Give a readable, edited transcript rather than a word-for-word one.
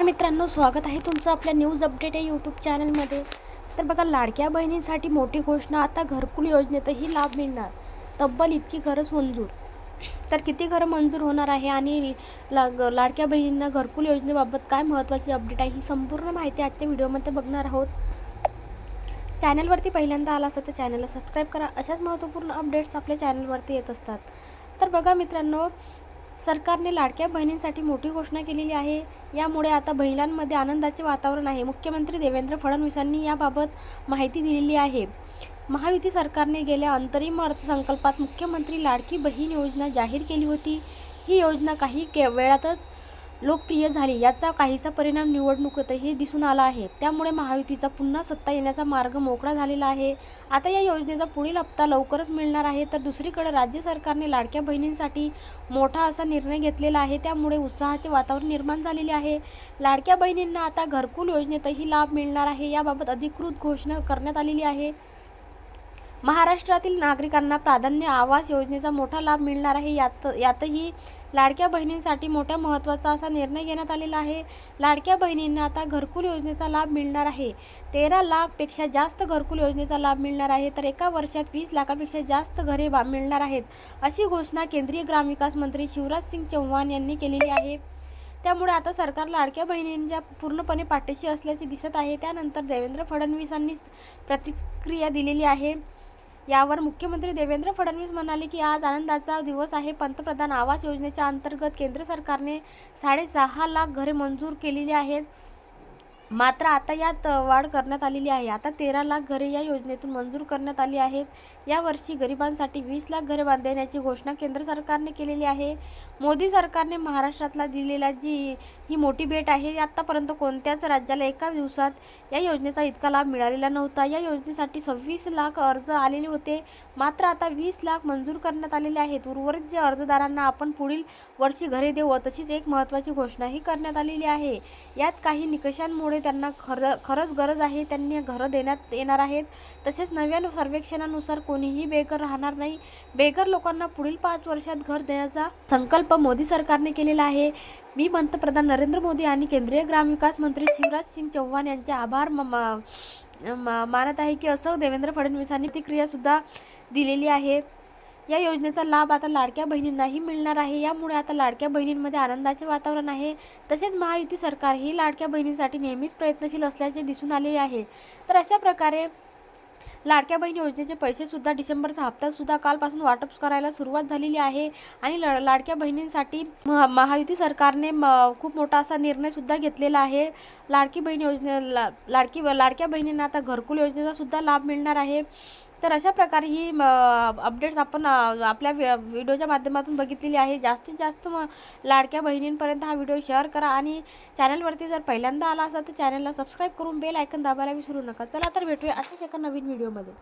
मित्रांनो, स्वागत आहे तुमचं आपल्या न्यूज अपडेट या यूट्यूब चॅनलमध्ये। तर बघा, लाडक्या बहिणींसाठी मोठी घोषणा। आता घरकुल योजनेतही लाभ मिळणार। तब्बल इतकी घरं मंजूर। तर किती घरं मंजूर होणार आहे आणि लाडक्या बहिणींना घरकुल योजनेबाबत काय महत्त्वाची अपडेट आहे, ही संपूर्ण माहिती आजच्या व्हिडिओमध्ये बघणार आहोत। चॅनलवरती पहिल्यांदा आला असेल तर चॅनलला सबस्क्राईब करा। अशाच महत्त्वपूर्ण अपडेट्स आपल्या चॅनलवरती येत असतात। तर बघा मित्रांनो, सरकारने लाडक्या बहिणींसाठी मोठी घोषणा केलेली आहे। यामुळे आता महिलांमध्ये आनंदाचे वातावरण आहे। मुख्यमंत्री देवेंद्र फडणवीसांनी याबाबत माहिती दिलेली आहे। महायुती सरकारने गेल्या अंतरिम अर्थसंकल्पात मुख्यमंत्री लाडकी बहीण योजना जाहीर केली होती। ही योजना काही वेळातच लोकप्रिय झाली। याचा काहीसा परिणाम निवडणुकीतही दिसून आला आहे। त्यामुळे महायुतीचा पुन्हा सत्ता येण्याचा मार्ग मोकळा झालेला आहे। आता या योजनेचा पुढील हप्ता लवकरच मिळणार आहे। तर दुसरीकडे राज्य सरकारने लाडक्या बहिणींसाठी मोठा असा निर्णय घेतलेला आहे। त्यामुळे उत्साहाचे वातावरण निर्माण झालेले आहे। लाडक्या बहिणींना आता घरकुल योजनेतही लाभ मिळणार आहे। याबाबत अधिकृत घोषणा करण्यात आलेली आहे। महाराष्ट्रातील नागरिकांना प्राधान्य आवास योजनेचा मोठा लाभ मिळणार आहे। यातही लाडक्या बहिणींसाठी मोठ्या महत्त्वाचा असा निर्णय घेण्यात आलेला आहे। लाडक्या बहिणींना आता घरकुल योजनेचा लाभ मिळणार आहे। 13 लाखपेक्षा जास्त घरकुल योजनेचा लाभ मिळणार आहे। तर एका वर्षात 20 लाखापेक्षा जास्त घरे मिळणार आहेत, अशी घोषणा केंद्रीय ग्रामविकास मंत्री शिवराज सिंग चौहान यांनी केलेली आहे। त्यामुळे आता सरकार लाडक्या बहिणींच्या पूर्णपणे पाठीशी असल्याचे दिसत आहे। त्यानंतर देवेंद्र फडणवीसांनी प्रतिक्रिया दिलेली आहे। यावर मुख्यमंत्री देवेंद्र फडणवीस म्हणाले की आज आनंदाचा दिवस आहे। पंतप्रधान आवास योजनेच्या अंतर्गत केंद्र सरकारने 6.5 लाख घरे मंजूर केलेली आहेत। मात्र आता यात वाढ करण्यात आलेली आहे। आता 13 लाख घरे या योजनेतून मंजूर करण्यात आली आहेत। यावर्षी गरिबांसाठी 20 लाख घरे बांधण्याची घोषणा केंद्र सरकारने केलेली आहे। मोदी सरकारने महाराष्ट्राला दिलेला ही मोठी भेट आहे। आतापर्यंत कोणत्याच राज्याला एका दिवसात या योजनेचा इतका लाभ मिळालेला नव्हता। या योजनेसाठी 26 लाख अर्ज आलेले होते, मात्र आता 20 लाख मंजूर करण्यात आलेले आहेत। उर्वरित जे अर्जदारांना आपण पुढील वर्षी घरे देऊ, तशीच एक महत्त्वाची घोषणाही करण्यात आलेली आहे। यात काही निकषांमुळे त्यांना खरंच गरज आहे त्यांनी घरं देण्यात येणार आहेत। तसेच नव्या सर्वेक्षणानुसार कोणीही बेघर राहणार नाही। बेघर लोकांना पुढील 5 वर्षात घर देण्याचा संकल्प मोदी सरकारने केलेला आहे। मी पंतप्रधान नरेंद्र मोदी आणि केंद्रीय ग्रामविकास मंत्री शिवराज सिंग चौहान यांचे आभार मानत आहे की असं देवेंद्र फडणवीसांनी प्रतिक्रिया सुद्धा दिलेली आहे। या योजनेचा लाभ आता लाडक्या बहिणींनाही मिळणार आहे। यामुळे आता लाडक्या बहिणींमध्ये आनंदाचे वातावरण आहे। तसेच महायुती सरकार ही लाडक्या बहिणींसाठी नेहमीच प्रयत्नशील असल्याचे दिसून आले आहे। तर अशा प्रकारे लाडक्या बहीण योजनेचे पैसे सुद्धा डिसेंबरचा हप्ता सुद्धा कालपासून वाटप करायला सुरुवात झालेली आहे। आणि लाडक्या बहिणींसाठी महायुती सरकारने खूप मोठा असा निर्णय सुद्धा घेतलेला आहे। लाडक्या बहिणींना आता घरकुल योजनेचा सुद्धा लाभ मिळणार आहे। तर अशा प्रकारे ही अपडेट्स आपण आपल्या व्हिडिओच्या माध्यमातून बघितलेली आहे। जास्तीत जास्त लाडक्या बहिणींपर्यंत हा व्हिडिओ शेअर करा आणि चॅनलवरती जर पहिल्यांदा आला असाल तर चॅनलला सबस्क्राईब करून बेल आयकॉन दाबायला विसरू नका। चला तर भेटूया अशाच एका नवीन व्हिडिओमध्ये।